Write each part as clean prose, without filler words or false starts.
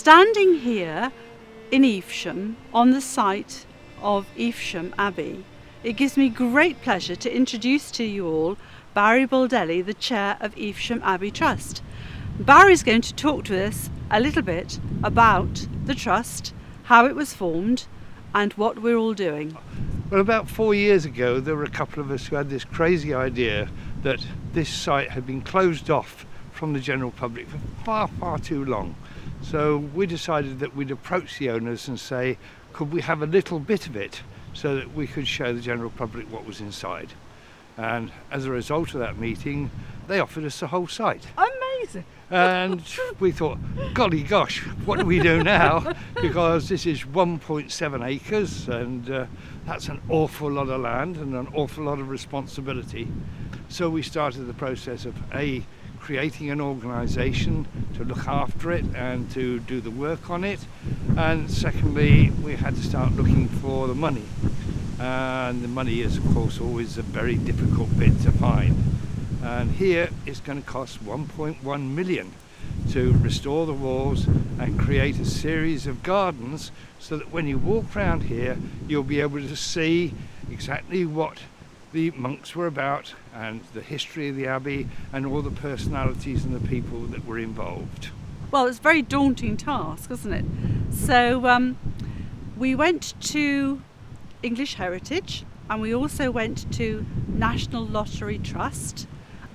Standing here in Evesham, on the site of Evesham Abbey, it gives me great pleasure to introduce to you all Barry Baldelli, the chair of Evesham Abbey Trust. Barry's going to talk to us a little bit about the trust, how it was formed and what we're all doing. Well, about 4 years ago there were a couple of us who had this crazy idea that this site had been closed off from the general public for far too long. So we decided that we'd approach the owners and say, could we have a little bit of it so that we could show the general public what was inside? And as a result of that meeting, they offered us the whole site. Amazing! And we thought, golly gosh, what do we do now? Because this is 1.7 acres and that's an awful lot of land and an awful lot of responsibility. So we started the process of creating an organisation to look after it and to do the work on it, and secondly we had to start looking for the money, and the money is of course always a very difficult bit to find, and here it's going to cost 1.1 million to restore the walls and create a series of gardens so that when you walk around here you'll be able to see exactly what the monks were about and the history of the abbey and all the personalities and the people that were involved. Well, it's a very daunting task, wasn't it? So we went to English Heritage and we also went to National Lottery Trust,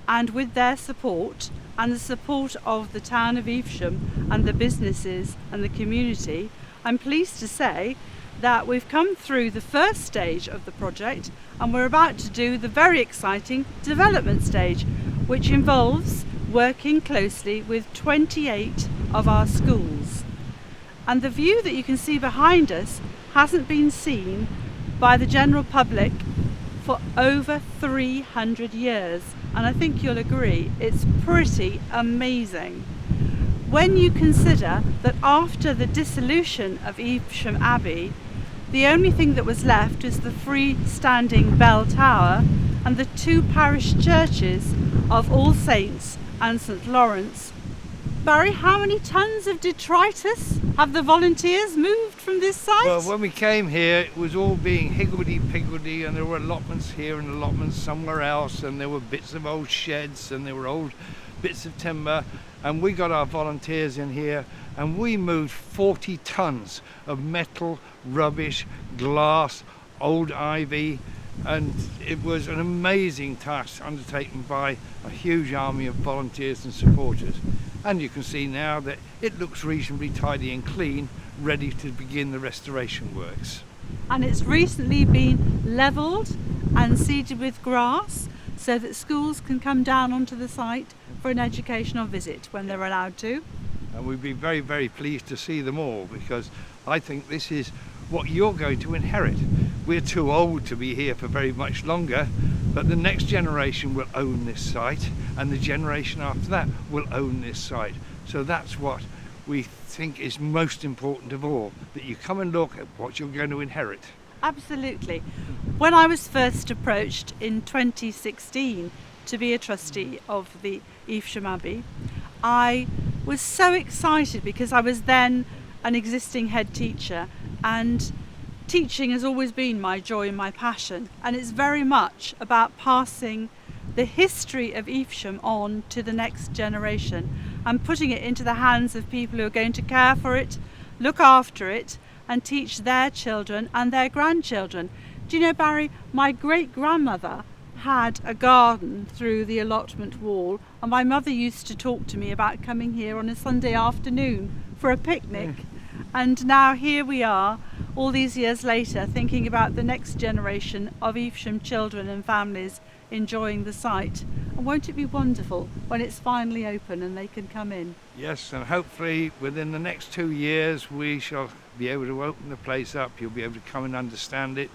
and with their support and the support of the town of Evesham and the businesses and the community, I'm pleased to say that we've come through the first stage of the project and we're about to do the very exciting development stage, which involves working closely with 28 of our schools. And the view that you can see behind us hasn't been seen by the general public for over 300 years, and I think you'll agree it's pretty amazing. When you consider that after the dissolution of Evesham Abbey, the only thing that was left is the freestanding bell tower and the two parish churches of All Saints and St Lawrence. Barry, how many tons of detritus have the volunteers moved from this site? Well, when we came here it was all being higgledy-piggledy, and there were allotments here and allotments somewhere else, and there were bits of old sheds and there were old bits of timber, and we got our volunteers in here and we moved 40 tons of metal, rubbish, glass, old ivy, and it was an amazing task undertaken by a huge army of volunteers and supporters. And you can see now that it looks reasonably tidy and clean, ready to begin the restoration works. And it's recently been levelled and seeded with grass so that schools can come down onto the site for an educational visit when they're allowed to. And we'd be very, very pleased to see them all, because I think this is what you're going to inherit. We're too old to be here for very much longer, but the next generation will own this site, and the generation after that will own this site. So that's what we think is most important of all, that you come and look at what you're going to inherit. Absolutely. When I was first approached in 2016 to be a trustee of the Evesham Abbey, I was so excited because I was then an existing head teacher, and teaching has always been my joy and my passion, and it's very much about passing the history of Evesham on to the next generation and putting it into the hands of people who are going to care for it, look after it and teach their children and their grandchildren. Do you know, Barry, my great-grandmother had a garden through the allotment wall, and my mother used to talk to me about coming here on a Sunday afternoon for a picnic. And now here we are, all these years later, thinking about the next generation of Evesham children and families enjoying the site. And won't it be wonderful when it's finally open and they can come in? Yes, and hopefully within the next 2 years we shall be able to open the place up. You'll be able to come and understand it.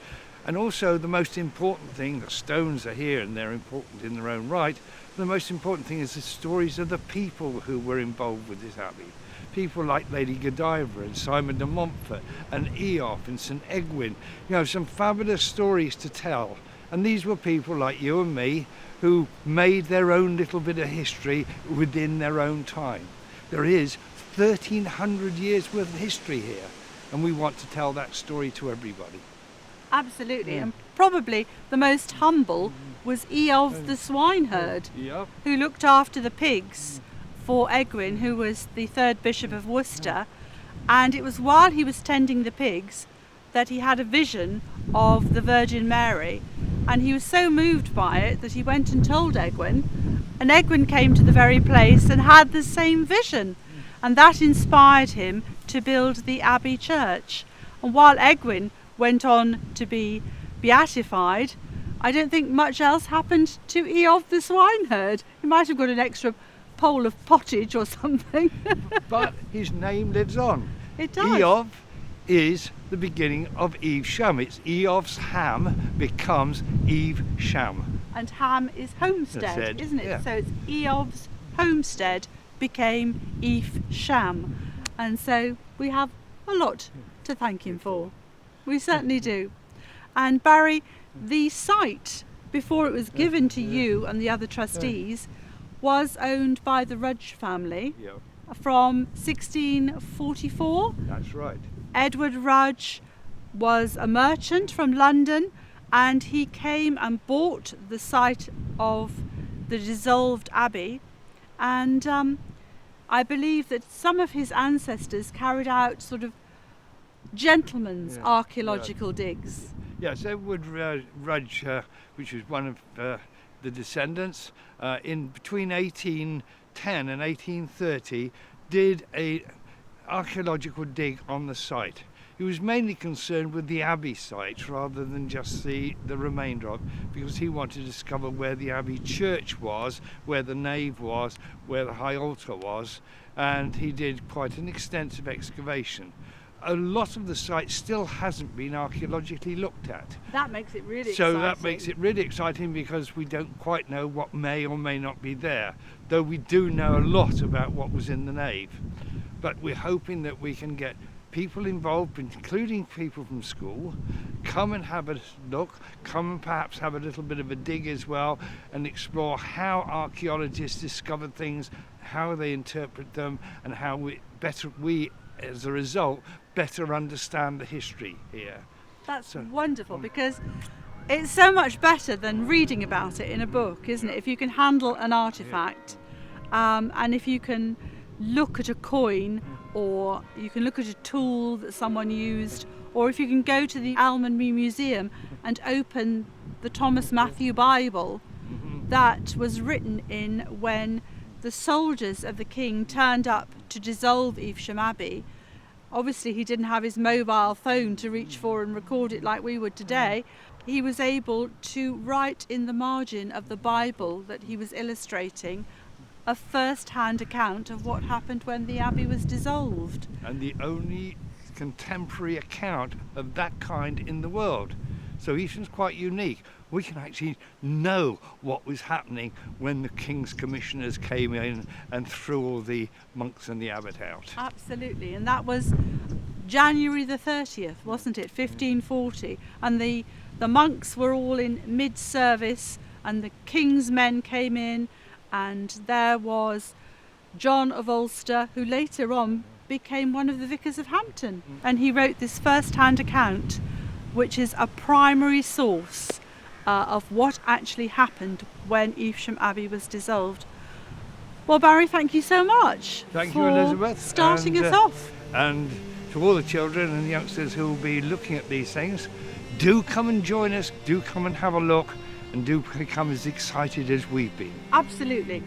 And also the most important thing, the stones are here and they're important in their own right. The most important thing is the stories of the people who were involved with this abbey. People like Lady Godiva and Simon de Montfort and Eof and St Egwin. You know, some fabulous stories to tell. And these were people like you and me who made their own little bit of history within their own time. There is 1,300 years worth of history here, and we want to tell that story to everybody. Absolutely, Yeah. and probably the most humble was Eov the swineherd, Yep. who looked after the pigs for Egwin, who was the third Bishop of Worcester. And it was while he was tending the pigs that he had a vision of the Virgin Mary, and he was so moved by it that he went and told Egwin, and Egwin came to the very place and had the same vision, and that inspired him to build the Abbey Church. And while Egwin went on to be beatified, I don't think much else happened to Eov the swineherd. He might have got an extra pole of pottage or something. But his name lives on. It does. Eov is the beginning of Evesham. It's Eov's ham becomes Evesham. And Ham is homestead, Homestead, isn't it? yeah. So it's Eov's homestead became Evesham. And so we have a lot to thank him for. We certainly do. And Barry, the site, before it was given to you and the other trustees, was owned by the Rudge family Yeah, from 1644. that's right. Edward Rudge was a merchant from London, and he came and bought the site of the dissolved abbey, and I believe that some of his ancestors carried out sort of gentlemen's Yeah, archaeological digs. Yes, Edward Rudge, which was one of the descendants, in between 1810 and 1830, did a archaeological dig on the site. He was mainly concerned with the abbey site rather than just the remainder of, because he wanted to discover where the abbey church was, where the nave was, where the high altar was, and he did quite an extensive excavation. A lot of the site still hasn't been archaeologically looked at. That makes it really So exciting. that makes it really exciting because we don't quite know what may or may not be there, though we do know a lot about what was in the nave. But we're hoping that we can get people involved, including people from school, come and have a look, come and perhaps have a little bit of a dig as well, and explore how archaeologists discover things, how they interpret them, and how we as a result, better understand the history here. That's So- wonderful, because it's so much better than reading about it in a book, isn't it? If you can handle an artifact, and if you can look at a coin, or you can look at a tool that someone used, or if you can go to the Almonry Museum and open the Thomas Matthew Bible that was written in when the soldiers of the king turned up to dissolve Evesham Abbey. Obviously he didn't have his mobile phone to reach for and record it like we would today. He was able to write in the margin of the Bible that he was illustrating a first-hand account of what happened when the abbey was dissolved. And the only contemporary account of that kind in the world. So Evesham's quite unique. We can actually know what was happening when the King's Commissioners came in and threw all the monks and the abbot out. Absolutely, and that was January the 30th, wasn't it, 1540, and the monks were all in mid-service, and the King's men came in, and there was John of Ulster, who later on became one of the vicars of Hampton, and he wrote this first-hand account, which is a primary source of what actually happened when Evesham Abbey was dissolved. Well, Barry, thank you so much Thank for you, Elizabeth. starting And, us off. And to all the children and youngsters who will be looking at these things, do come and join us, do come and have a look, and do become as excited as we've been. Absolutely.